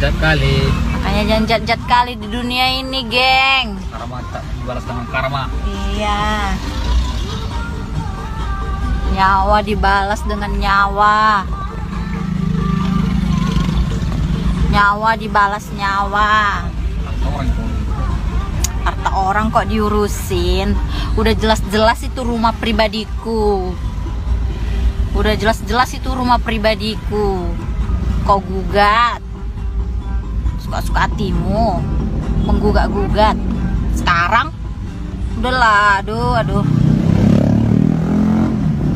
jat kali. Makanya jangan jat-jat kali di dunia ini, geng. Karma tak dibalas dengan karma. Iya. Nyawa dibalas dengan nyawa. Nyawa dibalas nyawa. Harta orang kok diurusin. Udah jelas-jelas itu rumah pribadiku. Udah jelas-jelas itu rumah pribadiku. Kau gugat. Suka-suka hatimu. Menggugat-gugat. Sekarang udahlah, aduh.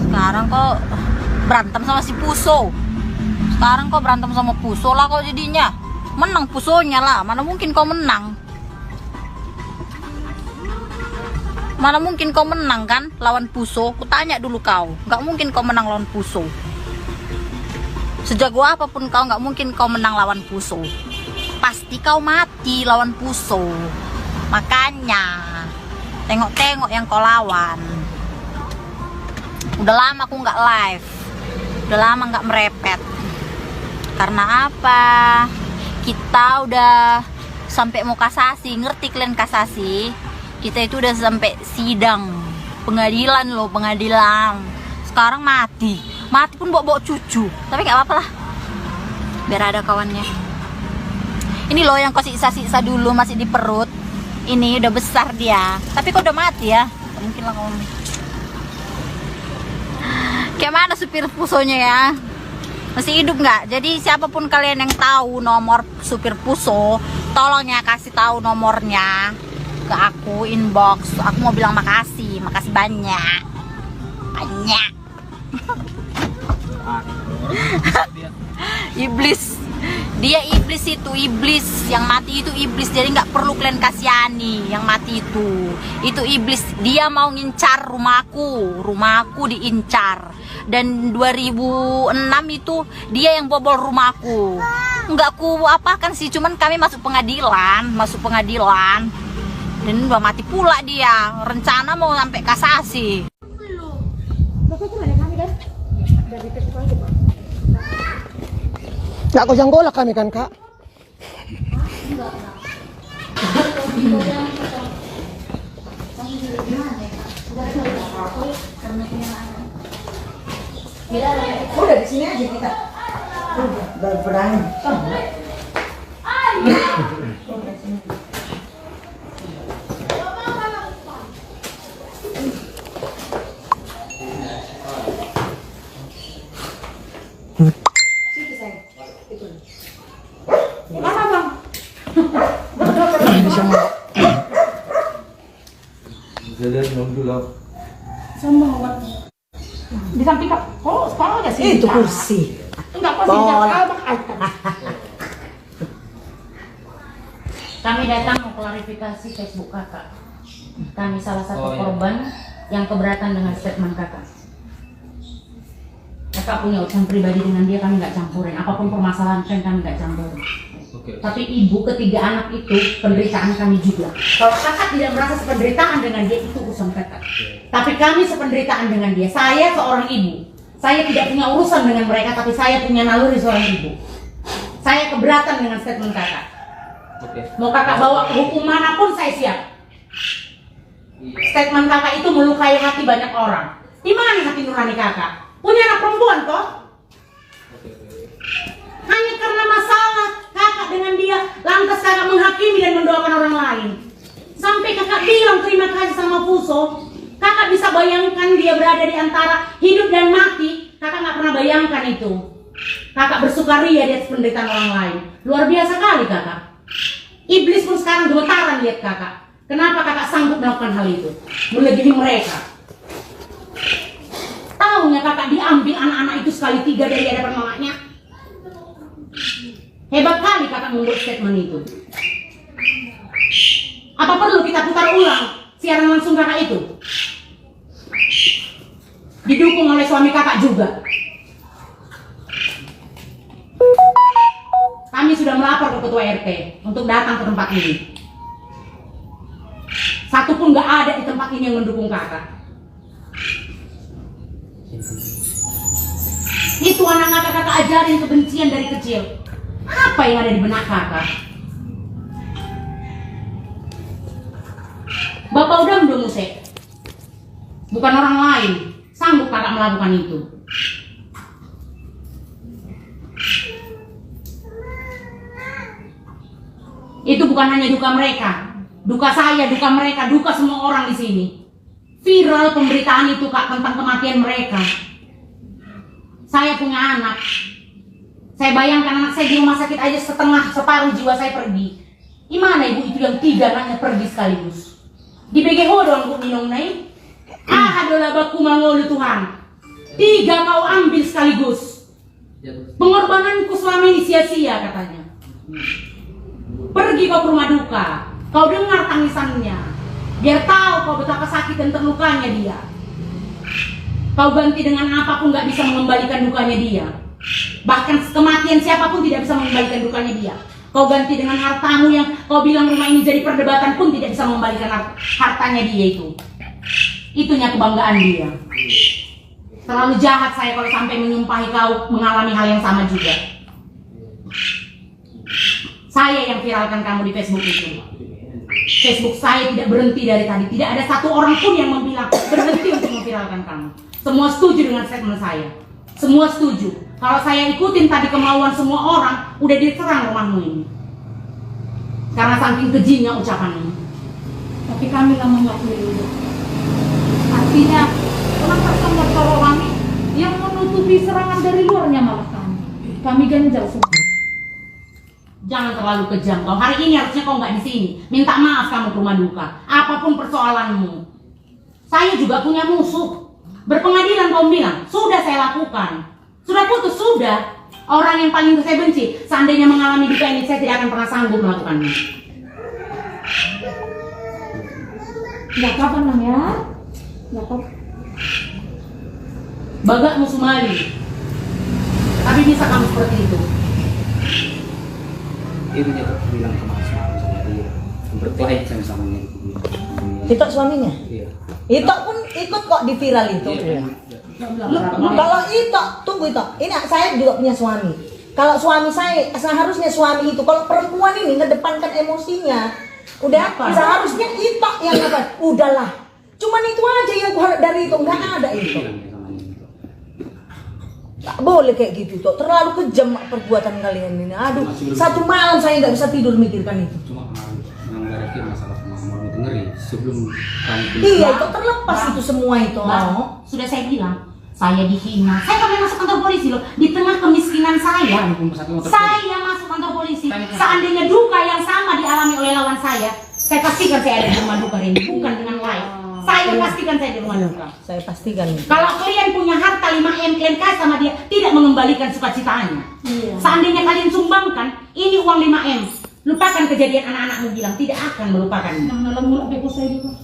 Sekarang kok berantem sama si Puso. Sekarang kok berantem sama Puso lah kok jadinya. Menang Pusonya lah. Mana mungkin kau menang? Mana mungkin kau menang kan lawan Puso? Kutanya dulu kau. Gak mungkin kau menang lawan Puso. Sejago apapun kau, gak mungkin kau menang lawan Puso. Pasti kau mati lawan Puso. Makanya tengok-tengok yang kau lawan. Udah lama aku nggak live. Udah lama nggak merepet. Karena apa? Kita udah sampai mau kasasi. Ngerti kalian kasasi? Kita itu udah sampai sidang pengadilan loh, pengadilan. Sekarang mati pun bawa cucu. Tapi nggak apa-apa lah, biar ada kawannya. Ini loh yang kau siksa dulu masih di perut. Ini udah besar dia, tapi kok udah mati ya? Mungkin lah kau. Kayak mana supir Pusonya ya? Masih hidup nggak? Jadi siapapun kalian yang tahu nomor supir Puso, tolong ya kasih tahu nomornya ke aku, inbox. Aku mau bilang makasih banyak. Iblis, dia iblis itu, iblis yang mati itu iblis. Jadi nggak perlu kalian kasihani yang mati itu iblis. Dia mau ngincar rumahku diincar. Dan 2006 itu dia yang bobol rumahku. Nggak ku apakan sih, cuman kami masuk pengadilan. Dan udah mati pula dia. Rencana mau sampai kasasi. Nggak kau janggolak kami kan, Kak? Udah di sini aja kita. Udah berani. Di samping Kak, sekolah aja sih. Itu kursi. Enggak pasti Kami datang mau klarifikasi Facebook Kakak. Kami salah satu korban yang keberatan dengan statement Kakak. Kakak punya urusan pribadi dengan dia, kami nggak campurin. Apapun permasalahan kami nggak campurin. Tapi ibu ketiga anak itu penderitaan kami juga. Kalau kakak tidak merasa sependeritaan dengan dia, itu urusan kakak. Tapi kami sependeritaan dengan dia. Saya seorang ibu. Saya tidak punya urusan dengan mereka, tapi saya punya naluri seorang ibu. Saya keberatan dengan statement kakak. Mau kakak bawa ke hukum manapun saya siap. Statement kakak itu melukai hati banyak orang. Di mana hati nurani kakak? Punya anak perempuan toh? Hanya karena masalah kakak dengan dia, lantas kakak menghakimi dan mendoakan orang lain. Sampai kakak bilang terima kasih sama Puso. Kakak bisa bayangkan dia berada di antara hidup dan mati. Kakak nggak pernah bayangkan itu. Kakak bersukaria di atas penderitaan orang lain. Luar biasa kali kakak. Iblis pun sekarang gemetaran lihat kakak. Kenapa kakak sanggup melakukan hal itu? Melebihi mereka. Taunya kakak diambil anak-anak itu sekali 3 dari hadapan mamanya. Hebat kali kakak membuat statement itu. Apa perlu kita putar ulang siaran langsung kakak itu? Didukung oleh suami kakak juga. Kami sudah melapor ke ketua RT untuk datang ke tempat ini. Satu pun gak ada di tempat ini yang mendukung kakak. Itu anak kakak ajarin kebencian dari kecil. Apa Apa yang ada di benak kakak? Bapak udah musik. Bukan orang lain. Sanggup kakak melakukan itu. Itu bukan hanya duka mereka, duka saya, duka mereka, duka semua orang di sini. Viral pemberitaan itu Kak tentang kematian mereka. Saya punya anak. Saya bayangkan anak saya di rumah sakit aja separuh jiwa saya pergi. Gimana ibu itu yang 3 anaknya pergi sekaligus? Di BGH doang bu minum naik. Adalah baku mangolu Tuhan. 3 kau ambil sekaligus. Pengorbananku selama ini sia-sia katanya. Pergi kau ke rumah duka, kau dengar tangisannya, biar tahu kau betapa sakit dan terlukanya dia. Kau ganti dengan apapun gak bisa mengembalikan dukanya dia. Bahkan kematian siapapun tidak bisa mengembalikan dukanya dia. Kau ganti dengan hartamu yang kau bilang rumah ini jadi perdebatan pun tidak bisa mengembalikan hartanya dia itu. Itunya kebanggaan dia. Terlalu jahat saya kalau sampai menyumpahi kau mengalami hal yang sama juga. Saya yang viralkan kamu di Facebook itu. Facebook saya tidak berhenti dari tadi. Tidak ada satu orang pun yang bilang berhenti untuk memviralkan kamu. Semua setuju dengan statement saya. Semua setuju. Kalau saya ikutin tadi kemauan semua orang, udah diserang rumahmu ini. Karena saking kejinya ucapan ini. Tapi kami nggak mengakui itu. Artinya, kenapa sama kalau kami yang menutupi serangan dari luarnya malah kami. Kami ganjal semua. Jangan terlalu kejam. Kau hari ini harusnya kau nggak di sini. Minta maaf kamu ke rumah duka. Apapun persoalanmu. Saya juga punya musuh. Berpengadilan kau bilang, sudah saya lakukan. Sudah putus, sudah. Orang yang paling saya benci, seandainya mengalami duka ini, saya tidak akan pernah sanggup melakukannya. Ya kapan namanya? Ya kapan? Bagat musuh Mali. Tapi bisa kamu seperti itu. Ibunya tuh bilang ke Mas sama dia berkelahi sama dia. Itu suaminya? Iya. Itu pun ikut kok di viral itu. Iya. Kalau itu, tunggu itu. Ini saya juga punya suami. Kalau suami saya, seharusnya suami itu, kalau perempuan ini ngedepankan emosinya, udah seharusnya itu yang apa? Udahlah. Cuman itu aja yang dari itu nggak ada itu. Tak boleh kayak gitu tuh, terlalu kejam perbuatan kalian ini. Aduh, satu malam saya nggak bisa tidur mikirkan itu. Cuma kemarin yang berarti masalah mau dengerin sebelum kami. Iya, itu terlepas itu semua itu. Nah, sudah saya bilang, saya dihina. Saya kami masuk kantor polisi loh, di tengah kemiskinan saya. Saya masuk kantor polisi. Seandainya duka yang sama dialami oleh lawan saya pastikan saya ada di rumah duka ini, bukan dengan live. Saya pastikan saya di rumah duka. Saya pastikan. Kalau kalian punya harta 5M, kalian kasih sama dia, tidak mengembalikan sukacitanya. Iya. Seandainya kalian sumbangkan, ini uang 5M. Lupakan kejadian anak-anakmu bilang, tidak akan melupakannya. Yang mulai beko saya juga.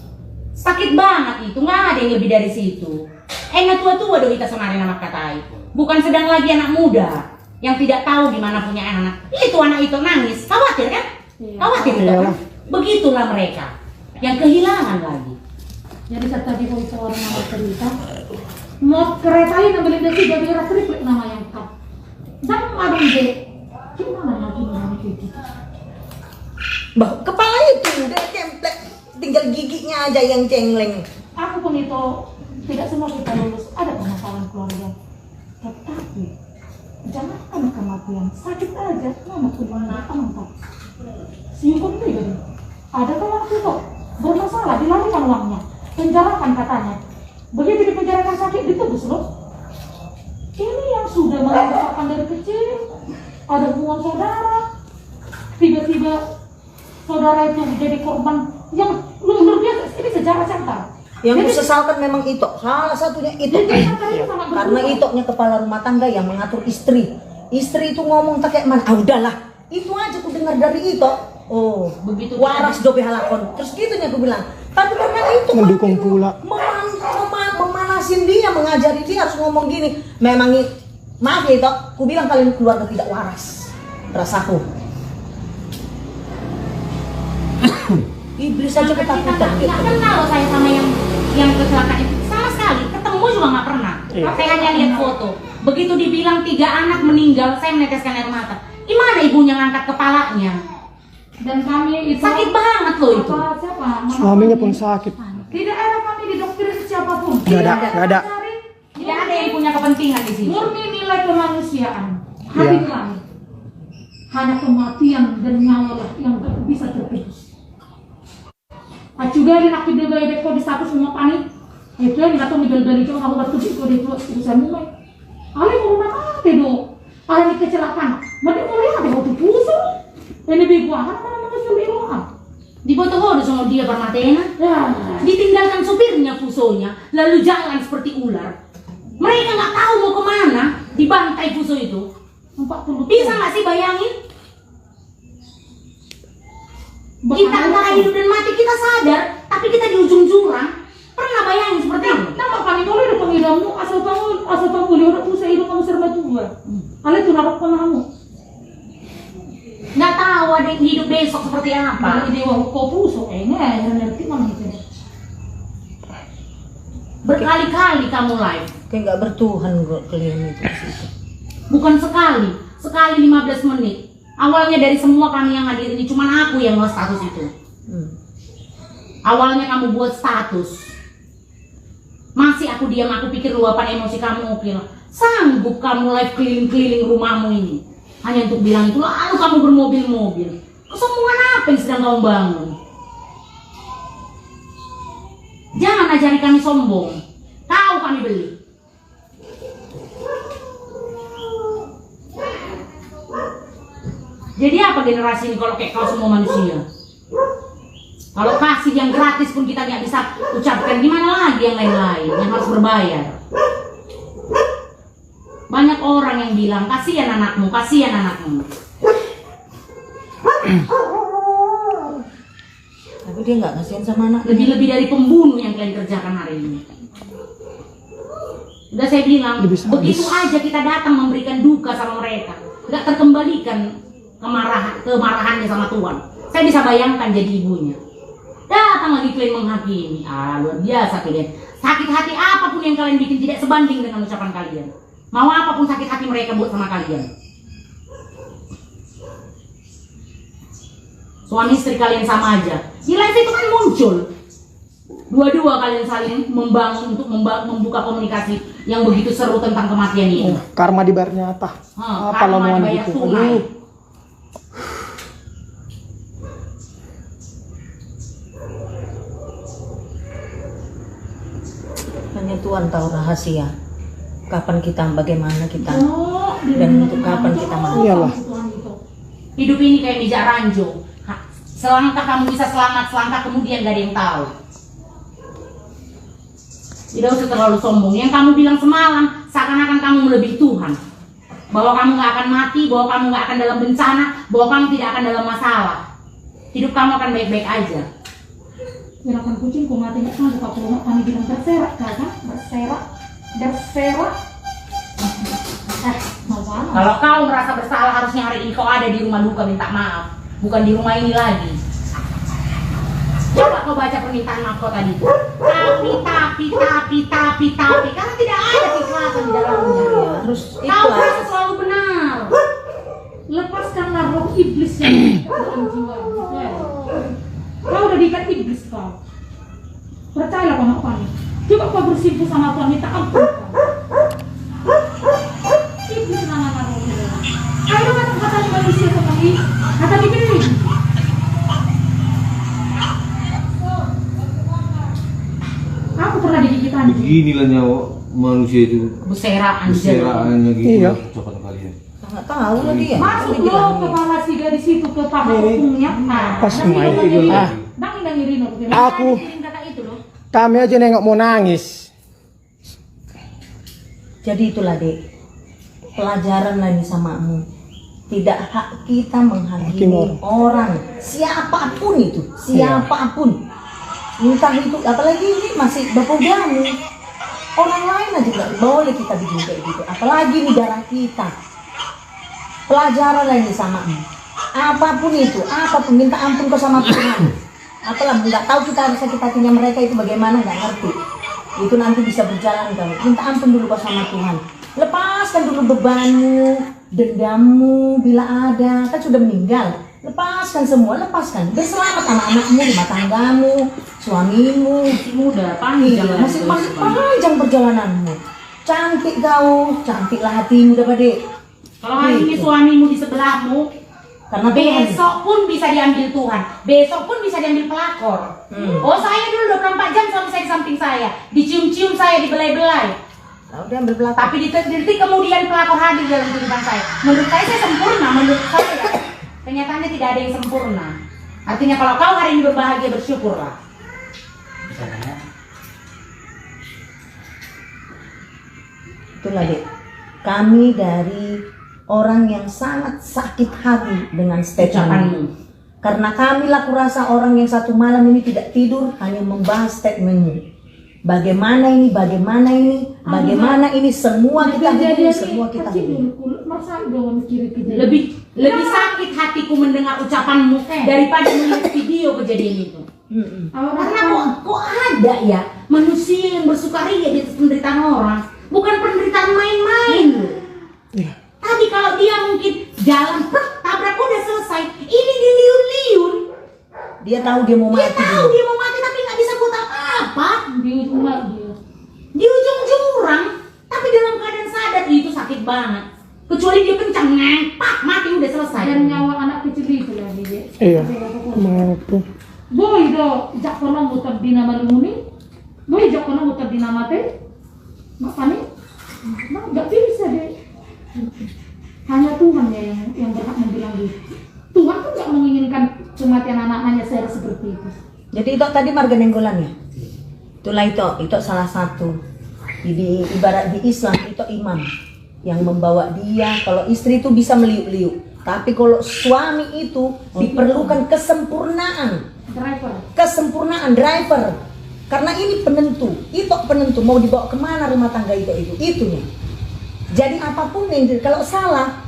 Sakit banget itu, nggak ada yang lebih dari situ. Enak tua-tua dong kita semarin anak katai. Bukan sedang lagi anak muda yang tidak tahu gimana punya anak. Itu anak itu nangis, khawatir kan? Iya. Khawatir itu kan? Begitulah mereka yang kehilangan lagi. Jadi saat tadi kalau seorang nama cerita, mau kereta ini ngambilin dari jadi orang triplet nama yang kap. Dan ada ide, gimana lagi orang gitu? Bah, kepala itu udah template, tinggal giginya aja yang cengleng. Aku pun itu tidak semua kita lulus, ada permasalahan keluarga. Tetapi jangan karena kematian, sakit aja, mama pun mana tak. Singkong juga. Ada kan waktu itu bermasalah, dilarikan uangnya. Penjarakan katanya. Begitu dipenjarakan sakit ditebus loh. Ini yang sudah membesarkan dari kecil, ada hubungan saudara, tiba-tiba saudara itu menjadi korban yang luar biasa. Ini sejarah centang. Yang disesalkan memang itu, salah satunya itu. Karena itoknya kepala rumah tangga yang mengatur istri. Istri itu ngomong tak kayak mana, ah udahlah. Itu aja ku dengar dari itu. Oh, Begitu waras dobe halakon. Terus gitunya aku bilang. Tapi karena itu Mendukung pula. memanasin dia, mengajari dia harus ngomong gini. Memang maaf ya itu, aku bilang kalian keluarga tidak waras. Rasaku. Iblis aja ketakutan gitu. Nggak kenal loh saya sama yang kecelakaan itu sama sekali. Ketemu juga nggak pernah. Saya hanya lihat foto. Begitu dibilang 3 anak meninggal, saya meneteskan air mata. Gimana ibunya ngangkat kepalanya? Dan kami itu Sakit banget loh itu. siapa? Suaminya pun sakit. Tidak ada kami didoktrin siapapun. Nggak ada. Tidak ada yang punya kepentingan di sini. Murni nilai kemanusiaan. Hadir kami. Hanya kematian dan nyawa lah yang gak bisa terputus. Acugali nak video gaya deko di status semua panik. Itu yang nggak tahu migal-gali cuma kamu batu di kode itu urusan mulai. Ale mau nak do. Ale ini kecelakaan. Mati mau lihat ada waktu pusing. Ini bego apa namanya sulit orang. Dibotoh-botoh sama dia permatena. Ya. Ditinggalkan supirnya fusonya, lalu jalan seperti ular. Mereka nggak tahu mau kemana, dibantai fuso itu. 40 Bisa nggak sih bayangin? Kita antara hidup dan mati kita sadar, tapi kita di ujung jurang. Pernah bayangin seperti itu? Nama kami kalau ada penghidamu asal kamu lihat usai hidup kamu serba tua. Ale itu narok kamu. Nggak tahu ada yang hidup besok seperti apa. Kalau dewa kau pusuk yang ngerti mana itu. Berkali-kali kamu live, Kayak nggak bertuhan kalian itu. bukan sekali, sekali 15 menit. Awalnya dari semua kami yang hadir ini, cuman aku yang buat status itu. Awalnya kamu buat status, masih aku diam, aku pikir luapan emosi kamu oke lah. Sanggup kamu live keliling-keliling rumahmu ini hanya untuk bilang itu, lalu kamu bermobil-mobil. Kesombongan apa yang sedang kamu bangun? Jangan ajari kami sombong. Tahu kami beli. Jadi apa generasi ini kalau kayak kau semua manusia? Kalau kasih yang gratis pun kita nggak bisa ucapkan, gimana lagi yang lain-lain yang harus berbayar? Banyak orang yang bilang kasihan anakmu, kasihan anakmu. Tapi dia nggak kasihan sama anak. Lebih-lebih dari pembunuh yang kalian kerjakan hari ini. Udah saya bilang, Lebih sadis. begitu aja kita datang memberikan duka sama mereka, nggak terkembalikan kemarahannya sama Tuhan. Saya bisa bayangkan jadi ibunya. Datang lagi klaim menghakimi. Luar biasa kalian. Sakit hati apapun yang kalian bikin tidak sebanding dengan ucapan kalian. Mau apapun sakit hati mereka buat sama kalian. Suami istri kalian sama aja. Di live itu kan muncul. Dua-dua kalian saling membangun untuk membuka komunikasi yang begitu seru tentang kematian ini. Karma dibayar nyata. Apa Karma lamuan dibayar gitu? tunai. Aduh. Hanya Tuhan tahu rahasia. Kapan kita, bagaimana kita, Oh, dan untuk kapan kita mati. Iyalah. Hidup ini kayak bijak ranjau. Selangkah kamu bisa selamat, selangkah kemudian gak ada yang tahu. Tidak usah terlalu sombong. Yang kamu bilang semalam seakan-akan kamu melebihi Tuhan. Bahwa kamu gak akan mati, bahwa kamu gak akan dalam bencana, bahwa kamu tidak akan dalam masalah. Hidup kamu akan baik-baik aja. Gerakan kucingku mati nggak sanggup aku rumah kami bilang berserak kakak, berserak. Mau banget. Kalau kau merasa bersalah, harusnya hari ini kau ada di rumah duka minta maaf, bukan di rumah ini lagi. Coba kau baca permintaan maaf kau tadi. Tapi, karena tidak ada keikhlasan di dalamnya. Harus Kau ikhlas. merasa selalu benar. Lepaskanlah roh iblis yang dalam jiwa. Kau udah diikat iblis kau. Percayalah sama kami. Coba kau bersimpuh sama Tuhan, minta ampun. Iblis nama roh. Ayo kata manusia kami, kata diberi. Aku pernah digigitan. Beginilah nyawa manusia itu, Beseraan di jalan. keseraannya gitu. Iya. Ucapan kalian. Nggak tahu lah dia. Masuk Dia bilang lo kepala si gadis itu ke paha hukumnya. Pas main itu. Bang ini ngirin loh. Aku, Kata itu loh. kami aja nengok mau nangis. Jadi itulah dek, pelajaran lagi samamu. Tidak hak kita menghakimi orang, siapapun itu, siapapun. Entah itu, apalagi ini masih berpogami. Orang lain aja nggak boleh kita bikin kayak gitu, apalagi negara kita. Pelajaran lagi samamu. Apapun itu, apapun, minta ampun ke sama Tuhan. Apalah, nggak tahu kita sakit hatinya mereka itu bagaimana, nggak ngerti. Itu nanti bisa berjalan kamu. Minta ampun dulu sama Tuhan. Lepaskan dulu bebanmu. dendammu bila ada, kan sudah meninggal. Lepaskan semua, lepaskan. Berselamat anak-anakmu, rumah tanggamu, suamimu. Masih muda, panjang. Iya, masih panjang perjalananmu. Cantik kau, cantiklah hatimu dapat dek. Kalau hari ini suamimu di sebelahmu, Karena Tuhan. besok pun bisa diambil Tuhan, besok pun bisa diambil pelakor. Oh, saya dulu 24 jam suami saya di samping saya, dicium-cium saya, dibelai-belai. Nah, udah ambil belakang. Tapi detik-detik kemudian pelakor hadir dalam kehidupan saya. Menurut saya sempurna, menurut saya. Kenyataannya tidak ada yang sempurna. Artinya kalau kau hari ini berbahagia, bersyukurlah. Misalnya, Itulah dek. Kami dari orang yang sangat sakit hati dengan statementmu. Karena kamilah kurasa orang yang satu malam ini tidak tidur hanya membahas statementmu. Bagaimana ini, semua kita hubungi, semua kita hubungi. Masa jangan kiri kejadian. Lebih sakit hatiku mendengar ucapanmu daripada melihat video kejadian itu. Karena kok ada ya manusia yang bersukaria di atas penderitaan orang, bukan penderitaan main-main. Iya. Tadi kalau dia mungkin jalan tabrak udah selesai, ini diliun-liun. Dia tahu dia mau Dia mati. tahu dia mau mati tapi nggak bisa buat apa-apa. Di ujung lagi. Di ujung jurang, tapi dalam keadaan sadar itu sakit banget. Kecuali dia kencang ngempak, mati udah selesai. Dan nyawa anak kecil itu lagi dia. Iya. Maupun. Boy do, jak kono mutar dinama lumuni. Boy jak kono mutar dinama teh. Makanya, nggak bisa deh. Hanya Tuhan ya yang berhak membilang gitu. Tuhan kan nggak menginginkan kematian anak-anaknya seperti itu. Jadi itu tadi marga nenggolan ya. Itulah itu salah satu. Jadi ibarat di Islam itu imam yang membawa dia. Kalau istri itu bisa meliuk-liuk, tapi kalau suami itu diperlukan kesempurnaan. Kesempurnaan driver. Karena ini penentu. Itu penentu mau dibawa kemana rumah tangga itunya. Jadi apapun yang kalau salah,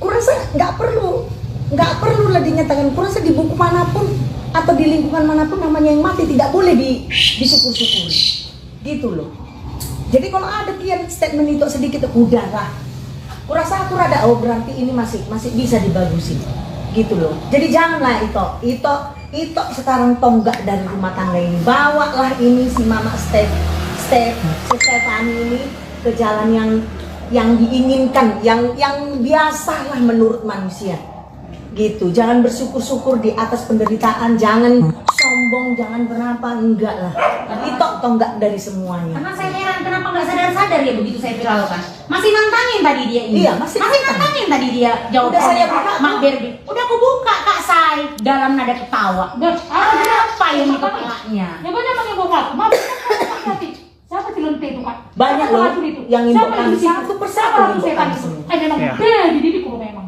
kurasa nggak perlu lah dinyatakan. Kurasa di buku manapun atau di lingkungan manapun namanya yang mati tidak boleh disyukur-syukuri. Gitu loh. Jadi kalau ada kian statement itu sedikit, udahlah. Kurasa aku rada berarti ini masih bisa dibagusin. Gitu loh. Jadi janganlah itu sekarang tonggak dari rumah tangga ini. Bawalah ini si Mama Stefani ini ke jalan yang diinginkan, yang biasalah menurut manusia. Gitu. Jangan bersyukur-syukur di atas penderitaan, jangan sombong, jangan berapa, enggak lah. Itu tonggak dari semuanya. Karena saya heran kenapa nggak sadar-sadar ya begitu saya viralkan. Masih nantangin tadi dia ini. Iya, masih nantangin tadi dia jawab. Udah saya buka, Mak Berbi. Udah aku buka Kak Say dalam nada ketawa. Apa yang di kepalanya? Ya banyak yang bokap. Mama hati. Siapa cilente itu Kak? Banyak loh yang siapa inbox kami, itu? satu persatu Siapa inbox saya kami tadi? semua. Memang Iya. dididik kok memang.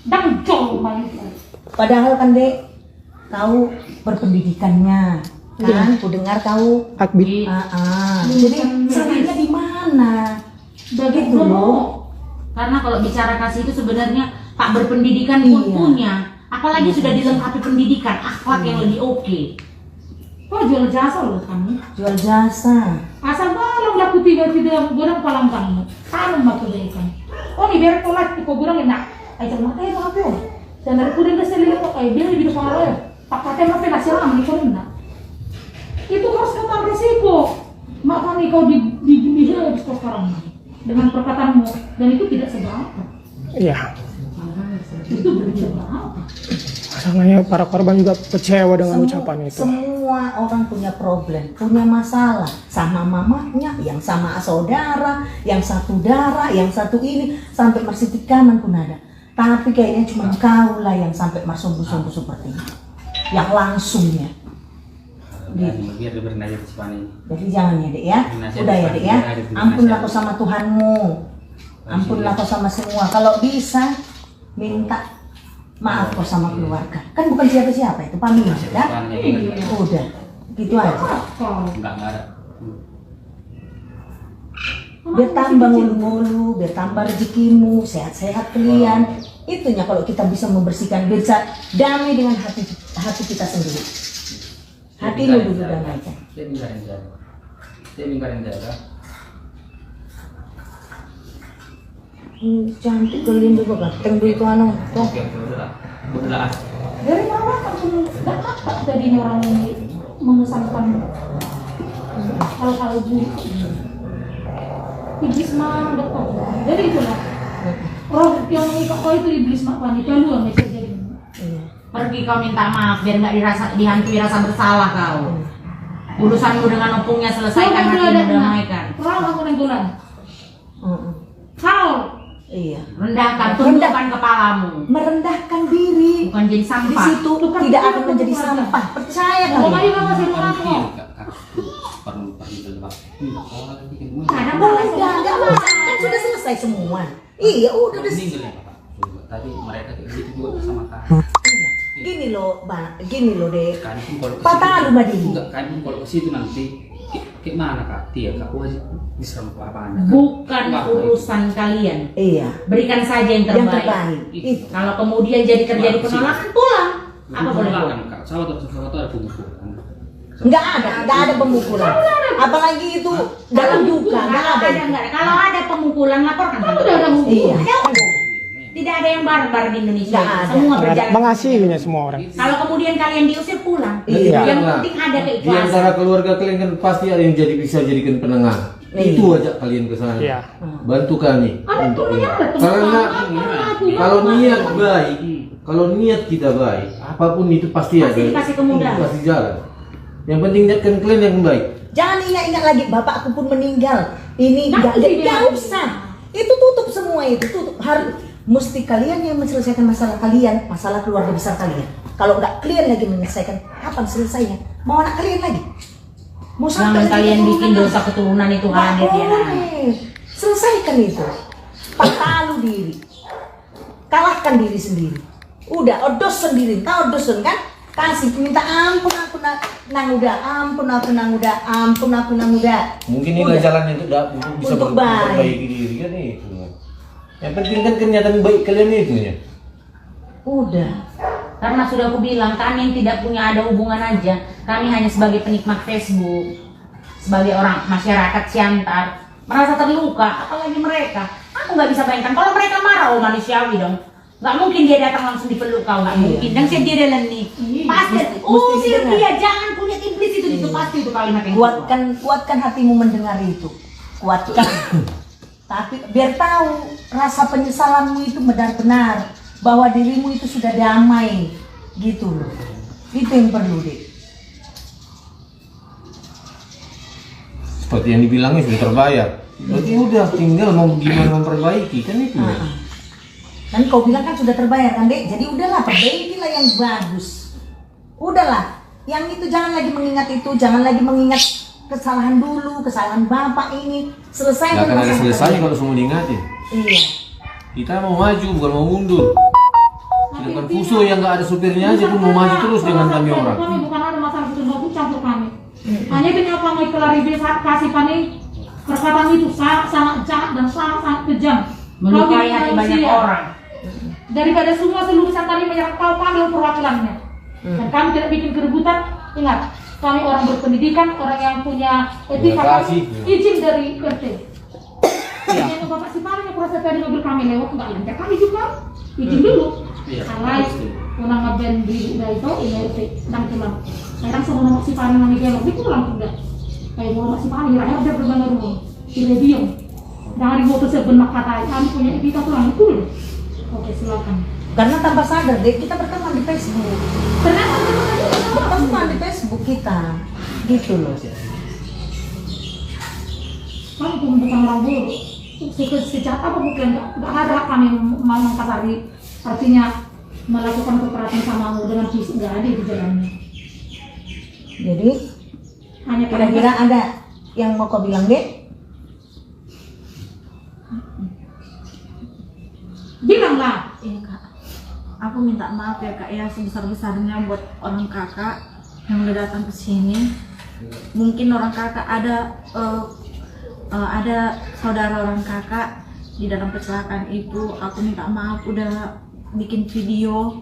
Dan jauh main itu. Padahal kan dek, kau berpendidikannya, kan? Ku dengar kau. Akbit. Jadi salahnya di mana? Begitu loh. Karena kalau bicara kasih itu sebenarnya tak berpendidikan pun Iya. punya. Apalagi sudah dilengkapi pendidikan, akhlak yang lebih oke. Kok jual jasa loh kamu? Jual jasa. Asal malam laku tiba-tiba gurang palang kamu. Tanam matu berikan. Oh ni biar tolak ko gurang enak. Ay jangan makai apa? Dan dari kuda ke sini kok ay dia lebih parah ya. Pak kate mah penasi ram ni ko na. Itu harus kena resiko. Makanya kau di sekarang dengan perkataanmu dan itu tidak seberapa. Iya. Itu berapa? Masalahnya para korban juga kecewa dengan ucapan itu. Semua orang punya problem, punya masalah sama mamanya, yang sama saudara, yang satu darah, yang satu ini, sampai mersiti kanan pun ada. Tapi kayaknya cuma kau lah yang sampai marsumbu-sumbu seperti ini, yang langsungnya. biar dia bernasib sepanjang. Jadi jangan ya dek ya, udah ya dek ya, ampunlah kau sama Tuhanmu, ampunlah kau sama semua. Kalau bisa minta maaf kau sama keluarga, kan bukan siapa-siapa itu pamit ya. Udah, gitu aja. Enggak ada. Biar tambah ngulu-ngulu, biar tambah rezekimu, sehat-sehat kalian. Itunya kalau kita bisa membersihkan, bisa damai dengan hati kita sendiri. Hatimu dulu damaikan. Dia minggarin jaga. Cantik kalian juga ganteng tuh itu anu. Tuh. Oke, udah. Dari mana kamu nggak kakak tadinya orang ini mengesankan hal-hal buruk. Iblis mah nggak tahu. Jadi itulah. Roh yang mengikat kau itu iblis mak wanita lu yang bisa jadi. Pergi kau minta maaf biar nggak dihantui rasa bersalah kau. Urusanmu dengan opungnya selesaikan, hatimu damaikan. Orang aku nenggulan. Kau Iya. Rendahkan, tundukkan kepalamu. Merendahkan diri. Bukan jadi Di sampah. situ tidak akan menjadi sampah. Percaya mau kalian. aja masih rumah aku. Perlu terlibat. Ada Enggak masalah. Kan sudah selesai semua. Iya, udah Meninggal ya Pak. Tadi mereka kayak gitu juga sama Kak. Gini loh, gini loh, Dek. Kan pun kalau ke Patah situ- lu, Madi. Enggak, kan pun kalau ke situ nanti kayak mana Kak? Dia Kak wajib diserang apa Anda? Bukan urusan kalian. Iya. Berikan saja yang Yang terbaik. terbaik. Itu. Kalau kemudian terjadi penolakan, pulang. Apa boleh buat? Kan Kak? Salah atau ada pemukulan? Enggak ada pemukulan. Apalagi itu dalam duka, enggak ada. Enggak ada. Kalau ada pemukulan, laporkan. Kan udah ada hukum. Iya. Tidak ada yang barbar di Indonesia. Nggak ada. Semua Nggak ada. berjalan. Mengasihinya semua orang. Kalau kemudian kalian diusir, pulang. Iya. Yang Nah, penting ada di keikhlasan. antara keluarga kalian kan pasti ada yang bisa jadikan penengah. Iya. Itu ajak kalian ke sana. Iya. Bantu kami Ada untuk temennya, ini. ada temen Karena aku ya. kalau niat baik, kalau niat kita baik, apapun itu pasti ada. Pasti dikasih kemudahan. Pasti jalan. Yang penting niatkan kalian yang baik. Jangan ingat-ingat lagi bapakku pun meninggal. Ini enggak usah. Itu tutup semua itu, tutup. Harus mesti kalian yang menyelesaikan masalah kalian, masalah keluarga besar kalian. Kalau enggak kalian lagi menyelesaikan, kapan selesainya? Mau anak kalian lagi? Mau Jangan lagi kalian keturunan bikin lagi? dosa keturunan itu Nggak hadir ya. boleh. Selesaikan itu. Patalu diri. Kalahkan diri sendiri. Udah, odos sendiri. Tahu odos kan? Kasih minta ampun aku nang udah, ampun aku nang udah, ampun aku nang udah. Mungkin inilah jalannya untuk bisa Untuk baik. memperbaiki diri kan itu. Yang penting kan kenyataan baik kalian itu ya. Udah. Karena sudah aku bilang, kami yang tidak punya ada hubungan aja. Kami hanya sebagai penikmat Facebook, sebagai orang masyarakat Siantar, merasa terluka. Apalagi mereka. Aku nggak bisa bayangkan kalau mereka marah, oh manusiawi dong. Nggak mungkin dia datang langsung dipeluk kau, nggak mungkin. Dan saya dia adalah nih. Pasti. Usir didengar. dia, jangan punya iblis itu pasti itu kalimat yang Kuatkan hatimu mendengar itu. Kuatkan. Tapi biar tahu rasa penyesalanmu itu benar-benar bahwa dirimu itu sudah damai gitu loh. Itu yang perlu deh. Seperti yang dibilangnya sudah terbayar. Berarti udah tinggal mau gimana memperbaiki kan itu. Ya? Kan kau bilang kan sudah terbayar kan dek. Jadi udahlah perbaikilah yang bagus. Udahlah. Yang itu jangan lagi mengingat itu, jangan lagi mengingat kesalahan dulu, kesalahan bapak ini. Selesai. Gak akan ada selesai kalau semua diingatin. Iya. Kita mau maju bukan mau mundur. Sedangkan Fuso yang nggak ada supirnya aja pun mau maju terus dengan kami orang. Kami bukan ada masalah itu mau campur kami. Hanya kenapa mau klarifikasi kami perkataan itu sangat jahat dan sangat kejam. melukai Kami hati banyak manusia. orang. Daripada semua seluruh Santari menyerang kau panggil perwakilannya. Dan kami tidak bikin keributan. Ingat, kami orang berpendidikan, orang yang punya etika, Terima kasih. izin dari RT. Yang Bapak Sipaling yang proses tadi mobil kami lewat nggak lancar, kami juga izin dulu. Karena unang ngeband di itu ini RT dan pulang. Sekarang semua Bapak Sipaling kami gelok, itu pulang sudah. Kayak Bapak Sipaling akhirnya dia berbandar rumah di radio. Dari motor sebenak kata kami punya etika pulang itu. Oke, silakan. Karena tanpa sadar deh kita berteman di Facebook. Ternyata Berteman di Facebook kita. Gitu loh. kami pun bukan orang buruk. Sejak apa bukan nggak ada kami mau mengkasari, artinya melakukan kekerasan samamu dengan fisik nggak ada di jalannya. Jadi Hanya kira-kira ada yang mau kau bilang deh? bilanglah. Iya kak, aku minta maaf ya kak ya sebesar-besarnya buat orang kakak yang udah datang ke sini. Mungkin orang kakak ada saudara orang kakak di dalam kecelakaan itu. Aku minta maaf udah bikin video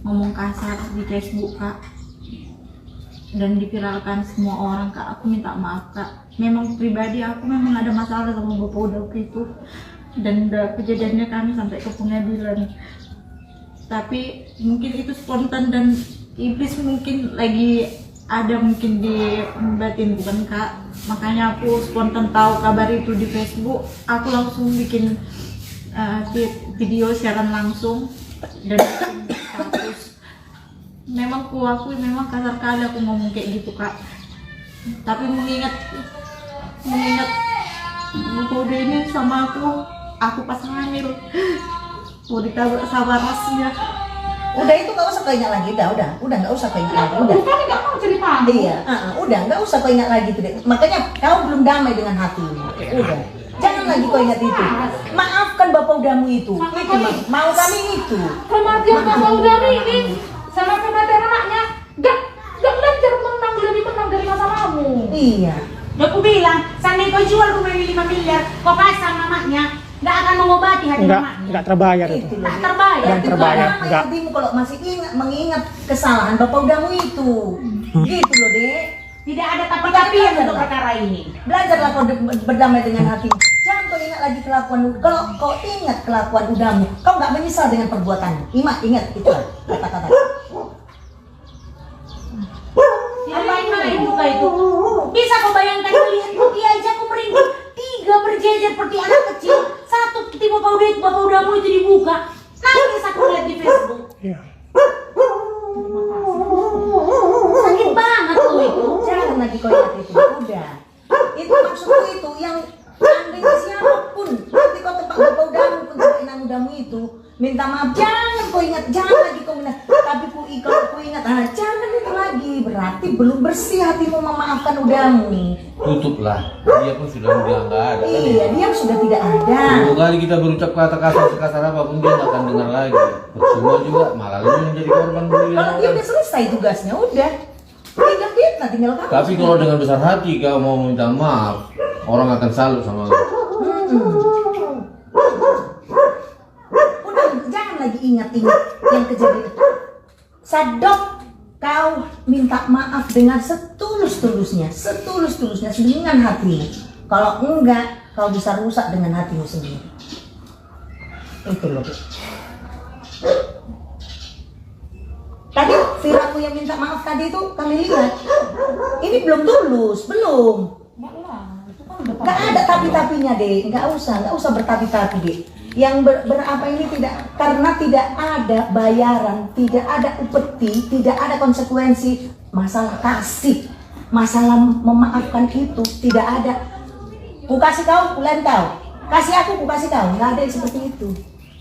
ngomong kasar di Facebook kak dan diviralkan semua orang kak. Aku minta maaf kak. Memang pribadi aku memang ada masalah sama bapak udah itu. dan udah kejadiannya kami sampai ke pengadilan. Tapi mungkin itu spontan dan iblis mungkin lagi ada mungkin di batin, bukan Kak. Makanya aku spontan tahu kabar itu di Facebook, aku langsung bikin video siaran langsung dan bikin status. Memang aku memang kasar kali aku ngomong kayak gitu Kak. Tapi mengingat Bu ini sama aku pas hamil, mau ditabrak sama rasnya. Udah itu nggak usah kau ingat lagi, udah nggak usah kau ingat lagi, udah. Kan nggak mau cerita. Iya, udah nggak usah kau ingat lagi tuh deh. Makanya kau belum damai dengan hatimu. Udah, jangan lagi kau ingat itu. Maafkan bapak udamu itu. Itu mau kami itu. Kematian bapak udamu ini sama kematian anaknya gak belajar menang, lebih menang dari masalahmu. Iya. Udah aku bilang, sampai kau jual rumah ini 5 miliar, kau kasih sama mamanya, nggak akan mengobati hati mamanya. Enggak terbayar itu. Itu Nggak terbayar. Nggak terbayar, Damai enggak. hatimu kalau masih mengingat kesalahan bapak udamu itu. Gitu loh dek. Tidak ada tapi-tapian untuk perkara ini. Belajarlah kau berdamai dengan hatimu. Jangan kau ingat lagi kelakuan. Kalau kau ingat kelakuan udamu, kau nggak menyesal dengan perbuatanmu. Ingat itu kata-kata. Main-main juga itu. Bisa kau bayangkan melihat Putih aja aku merinding. 3 berjejer seperti anak kecil. Satu tipe bapak udamu itu dibuka. Nangis aku lihat di Facebook. Iya. Sakit banget loh itu. Jangan lagi kau ingat itu. Udah. Itu maksudku itu yang andainya siapapun nanti kau tempat bapak udamu pun sama inang udamu itu minta maaf, jangan kau ingat, jangan lagi kau ingat. Tapi kalau kau ingat, jangan itu lagi, berarti belum bersih hatimu memaafkan udamu. Tutuplah, dia pun sudah nggak ada. Iya, dia sudah tidak ada. Dua kali kita berucap kata kasar sekasar apapun dia nggak akan dengar lagi. Percuma juga, malah lu yang jadi korban bully. Kalau dia udah selesai tugasnya, udah tinggal kita, tinggal kamu. Tapi kalau dengan besar hati kau mau minta maaf, orang akan salut sama lu. Udah, jangan lagi ingat-ingat yang kejadian. Sadok, kau minta maaf dengan setulus-tulusnya dengan hatimu. Kalau enggak, kau bisa rusak dengan hatimu sendiri. Itu loh. Tadi Firaku yang minta maaf tadi itu kami lihat. Ini belum tulus, belum. Nggak ada tapi-tapinya deh, nggak usah bertapi-tapi deh. Yang berapa ini tidak, karena tidak ada bayaran, tidak ada upeti, tidak ada konsekuensi. Masalah kasih, masalah memaafkan itu tidak ada. Ku kasih kau, lain kau. Kasih aku, ku kasih kau. Nggak ada yang seperti itu.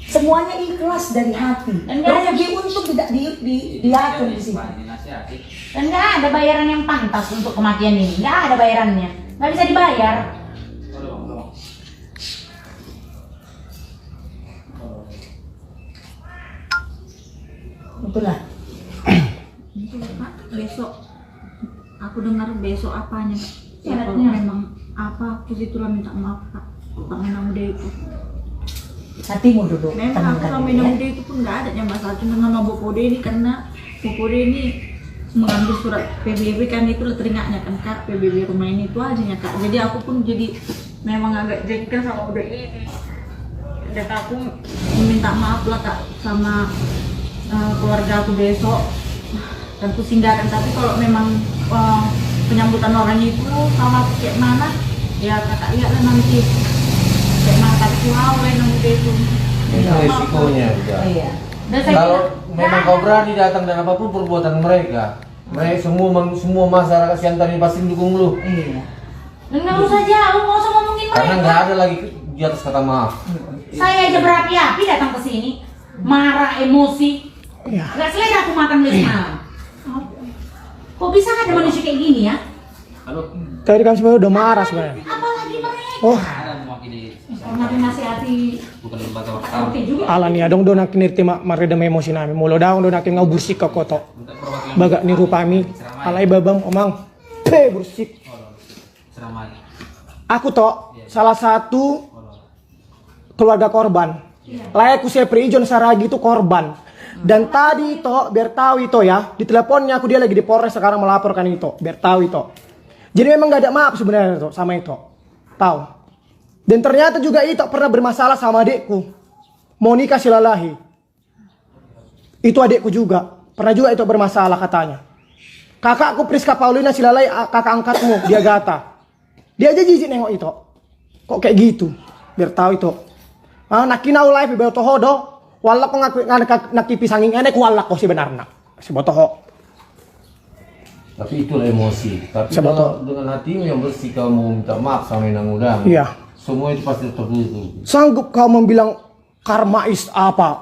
Semuanya ikhlas dari hati. Rugi untung tidak diatur di sini. Dan nggak ada bayaran yang pantas untuk kematian ini. Nggak ada bayarannya. Nggak bisa dibayar. Itulah. Pak, besok aku dengar besok apanya Kak? Ya, kalau memang apa aku situlah minta maaf Kak. Pak Menang Muda itu. Hatimu dulu. Memang aku tenangkan sama dulu, Menang ya. Muda itu pun nggak ada yang masalah cuma sama Bopode ini, karena Bopode ini mengambil surat PBB kan, itu teringaknya kan Kak, PBB rumah ini itu aja ya Kak. Jadi aku pun jadi memang agak jengkel sama udah ini. Dan aku minta maaf lah Kak sama keluarga aku besok, tentu singgahkan. Tapi kalau memang penyambutan orang itu sama kayak mana, ya kakak lihatlah nanti kayak mana kakak lawan nanti itu. Itu resikonya juga. Iya. Dan saya Kalau bilang, memang kau berani datang dan apapun perbuatan mereka, semua masyarakat Siantar ini pasti dukung lu. Iya. nggak usah jauh, nggak usah ngomongin Karena mereka. nggak ada lagi di atas kata maaf. Saya aja berapi-api datang ke sini, marah, emosi. Ya. Nggak selera aku makan bersama. Kok bisa ada manusia kayak gini ya? Halo. Tadi kan sebenarnya udah marah sebenarnya. Apalagi mereka. Oh, Ada mewakili Nanti nasihati. bukan lembaga wartawan. Oke juga. alan ya dong donak nirti marida emosi nami. Mulo daong donak ngau bursik ke koto. Untuk perwakilan Baga niru pami. Alai babang omang. Bursik. Seramai. Aku toh salah satu keluarga korban. Layak usia Prijon Saragi itu korban. Dan tadi toh biar tahu itu ya, di teleponnya aku dia lagi di Polres sekarang melaporkan itu, biar tahu itu. Jadi memang gak ada maaf sebenarnya itu sama itu. Tahu. Dan ternyata juga itu pernah bermasalah sama adekku. Monica Silalahi. Itu adekku juga. Pernah juga itu bermasalah katanya. Kakakku Priska Paulina Silalahi, kakak angkatmu, dia gata. Dia aja jijik nengok itu. Kok kayak gitu? Biar tahu itu. Nakina live ibarat hodo. Walak ko ngaki pisanging enek walak ko sebenarnya. Si botoho. Tapi itulah emosi. Tapi kalau dengan hatimu yang bersih kamu minta maaf sama yang ngundang. Iya. Semua itu pasti tertutup. Sanggup kau membilang karma is apa?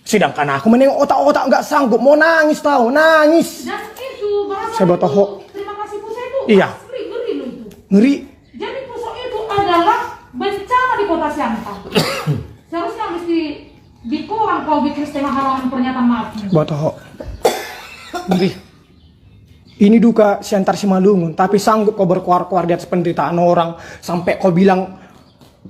Sedangkan aku menengok otak-otak nggak sanggup, mau nangis tahu, nangis. Dan itu bahasa Saya botoho. Terima kasih Puso itu. Iya. Asli ngeri loh itu. Ngeri. Jadi Puso itu adalah bencana di kota Siantar. Seharusnya mesti dikurang kau bikin setengah halaman pernyataan maaf. Botoho. Ngeri. Ini duka Siantar Simalungun, tapi sanggup kau berkuar-kuar di atas penderitaan orang sampai kau bilang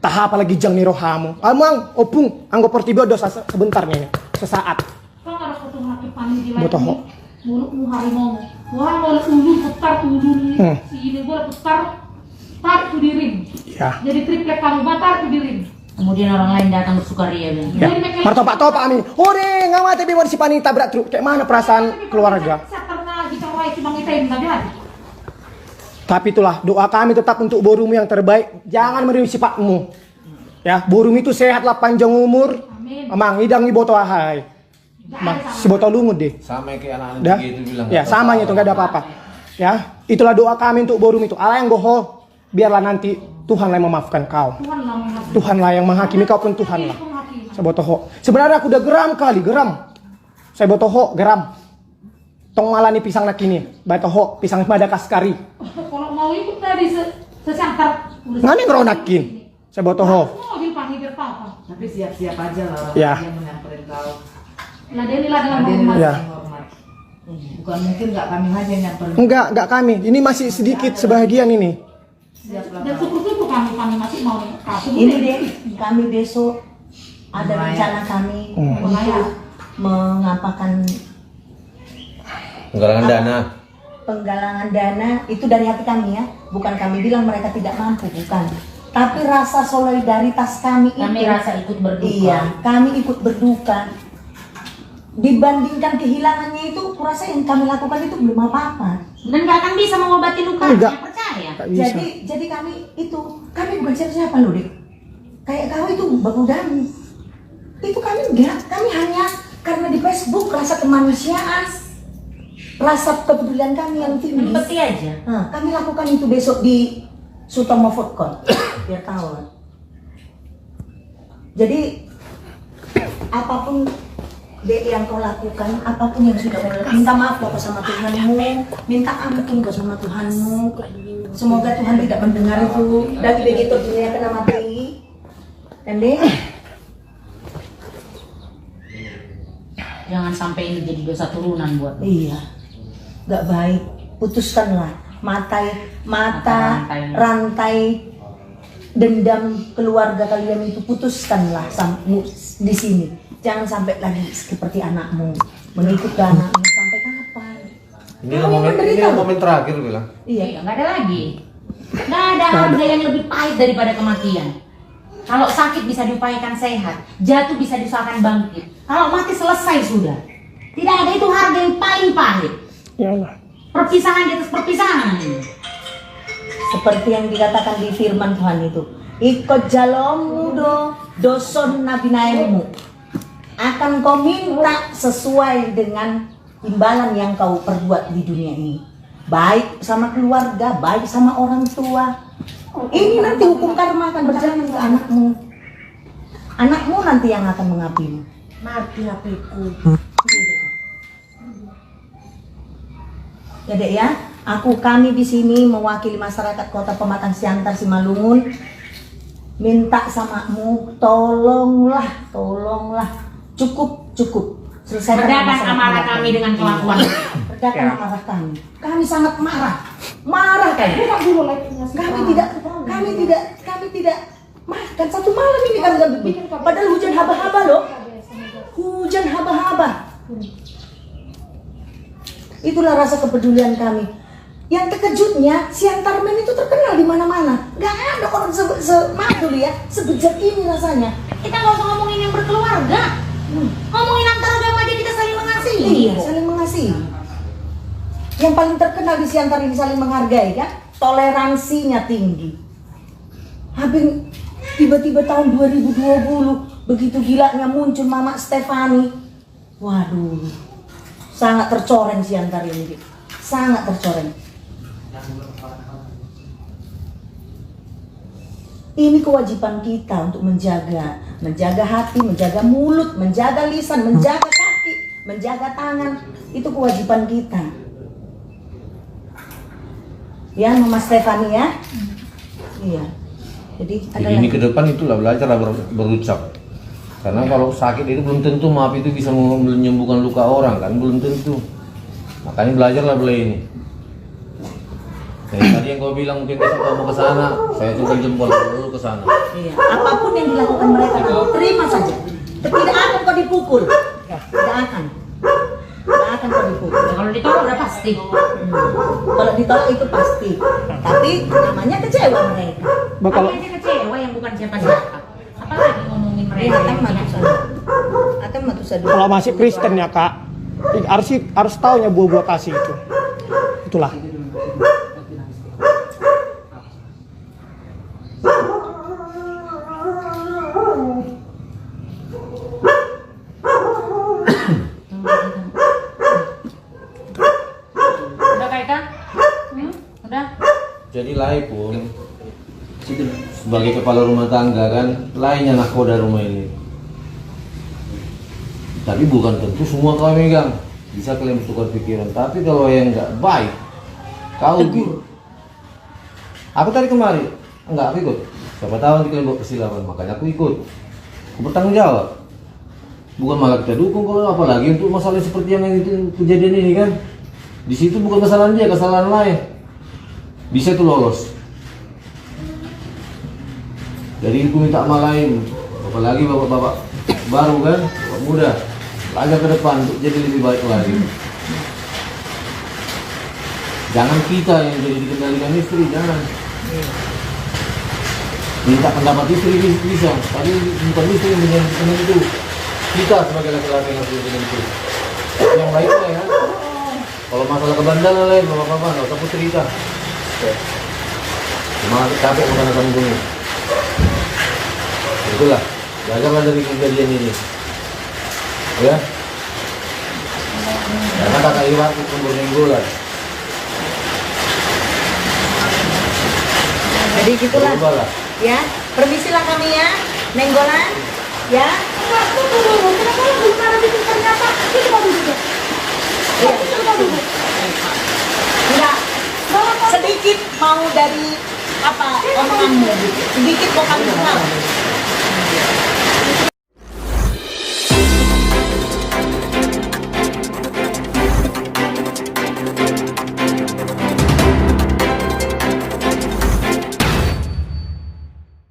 tahap apalagi jang ni rohamu. Amang opung anggo portibio dosa sebentar nih, sesaat. Kau harus ketemu laki panik di lain. Botoho. Mulutmu harimau. Wah, boleh ulu putar ulu nih. Si ini boleh putar tarik tuh dirim. Ya. Jadi triplek kamu batar tuh dirim. Kemudian orang lain datang bersukaria bilang. Ya. Martopak-topak ami. Ore ngamate bi si panita berat truk. Kayak mana perasaan keluarga? Tapi itulah doa kami tetap untuk Borum yang terbaik. Jangan meniru sifatmu. Ya, Borum itu sehatlah panjang umur. Amang idang iboto ahai. Mang si boto lungut deh. Sama kayak anak-anak Dah? itu bilang. Ya, sama itu enggak ada apa-apa. Ya, itulah doa kami untuk Borum itu. Allah yang goho, biarlah nanti Tuhanlah yang memaafkan kau. Tuhanlah yang menghakimi kau pun Tuhanlah. Saya botoho. Sebenarnya aku udah geram kali, geram. Saya botoho, geram. Tong malah nih pisang nak ini, botoho, pisang Madagaskari. Kalau mau ikut tadi sesangkar. Ngani ngeronakin. Saya botoho. Mobil panggil biar papa. Tapi siap-siap aja lah Ya. yang menyamperin kau. Ladenilah dengan Adil hormat. Ya. hormat. Bukan mungkin nggak kami aja yang nyamperin. Enggak kami. Ini masih sedikit sebahagian ini. Siap lah Dan kau. syukur-syukur kami masih mau kasih. Ini deh, kami besok ada rencana kami untuk mengapakan Penggalangan dana. penggalangan dana itu dari hati kami ya, bukan kami bilang mereka tidak mampu, bukan. Tapi rasa solidaritas kami Rasa ikut berduka. Iya, kami ikut berduka. Dibandingkan kehilangannya itu, kurasa yang kami lakukan itu belum apa-apa. Dan nggak akan bisa mengobati lukanya, Enggak. percaya. Tak bisa. Jadi kami bukan siapa-siapa loh, Dik. Kayak kau itu baku dami. Itu kami enggak, kami hanya karena di Facebook rasa kemanusiaan, rasa kepedulian kami yang tinggi. Empati aja. Nah, kami lakukan itu besok di Sutomo Food Court. Biar tahu. Jadi apapun yang kau lakukan, apapun yang sudah kau lakukan, minta maaf kau sama Tuhanmu, minta ampun kau sama Tuhanmu. Semoga Tuhan tidak mendengar itu. Dan begitu dunia kena mati. Dan deh, Jangan sampai ini jadi dosa turunan buat. iya, nggak baik. Putuskanlah mata rantai dendam keluarga kalian itu, putuskanlah di sini. Jangan sampai lagi seperti anakmu mengikuti anakmu sampai kapan? Ini momen terakhir bilang. Iya. Nggak ada lagi. Nggak ada harga yang lebih pahit daripada kematian. Kalau sakit bisa diupayakan sehat, jatuh bisa diusahakan bangkit. Kalau mati selesai sudah. Tidak ada itu harga yang paling pahit. Ya Allah. Perpisahan di atas perpisahan. Seperti yang dikatakan di firman Tuhan itu, ikut jalommu doson nabi naimmu, akan kau minta sesuai dengan imbalan yang kau perbuat di dunia ini, baik sama keluarga, baik sama orang tua. Ini nanti hukum karma akan berjalan ke anakmu. Anakmu nanti yang akan mengapimu. Mati HP-ku. Ya Dek ya, kami di sini mewakili masyarakat Kota Pematang Siantar Simalungun, minta samamu, tolonglah, cukup, selesaikan Redakan masalah amarah keluarga. kami dengan kelakuan. Redakan amarah kami sangat marah kan? Kami tidak makan satu malam ini kami nggak bikin. Padahal hujan haba-haba loh, hujan haba-haba. Itulah rasa kepedulian kami. Yang terkejutnya, Siantarmen itu terkenal di mana-mana. Gak ada orang dulu ya, sebejat ini rasanya. Kita nggak usah ngomongin yang berkeluarga. Ngomongin antar agama aja kita saling mengasihi. Iya, saling mengasihi. Yang paling terkenal di Siantar ini saling menghargai kan? Toleransinya tinggi. Habis tiba-tiba tahun 2020 begitu gilanya muncul Mama Stefani. Waduh, sangat tercoreng Siantar ini, sangat tercoreng. Ini kewajiban kita untuk menjaga hati, menjaga mulut, menjaga lisan, menjaga kaki, menjaga tangan. Itu kewajiban kita. Ya, Mama Stefani ya. Iya. Jadi ini ke depan itulah belajarlah berucap. Karena kalau sakit itu belum tentu maaf itu bisa menyembuhkan luka orang kan, belum tentu. Makanya belajarlah beli ini. Tadi yang kau bilang mungkin besok kamu ke sana, saya turun jempol dulu ke sana. Iya. Apapun yang dilakukan mereka, terima saja. Tidak akan kau dipukul. Tidak akan. Tidak akan kau dipukul. Kalau ditolak udah pasti. Kalau ditolak itu pasti. Tapi namanya kecewa mereka. Apa aja kecewa yang bukan siapa-siapa. Apalagi ngomongin mereka. Akan matusadu. Kalau masih Kristen ya kak, harus tahunya buah-buah kasih itu. Itulah. Udah Kak? Udah? Jadi Lai pun sebagai kepala rumah tangga kan, lainnya nakoda rumah ini. Tapi bukan tentu semua kau megang. Bisa kalian bertukar pikiran. Tapi kalau yang nggak baik, kau gitu. Aku tadi kemari, enggak aku ikut. Siapa tahu nanti kalian bawa persilapan, makanya aku ikut. Aku bertanggung jawab. Bukan malah kita dukung kalau apalagi untuk masalah seperti yang itu kejadian ini kan. Di situ bukan kesalahan dia, kesalahan lain. Bisa tuh lolos. Jadi aku minta sama lain, apalagi bapak-bapak baru kan, bapak muda, belajar ke depan untuk jadi lebih baik lagi. Jangan kita yang jadi dikendalikan istri, jangan. Minta pendapat istri bisa, tapi bukan istri yang menjadi itu. Kita sebagai laki-laki yang harus menjadi itu. Yang baiknya ya. Kalau masalah kebandalan lain, bapak-bapak nggak usah cerita. Cuma capek bukan kamu bunyi. Itulah, belajarlah dari kejadian ini. Ya. Karena kata Iwan itu berminggulan. Jadi gitulah. Ya, permisilah kami ya, Nenggolan. Ya. Kenapa lo belum pernah bikin pernyataan? Itu mau duduk. Enggak. Sedikit mau dari apa omonganmu? Sedikit mau kami tahu.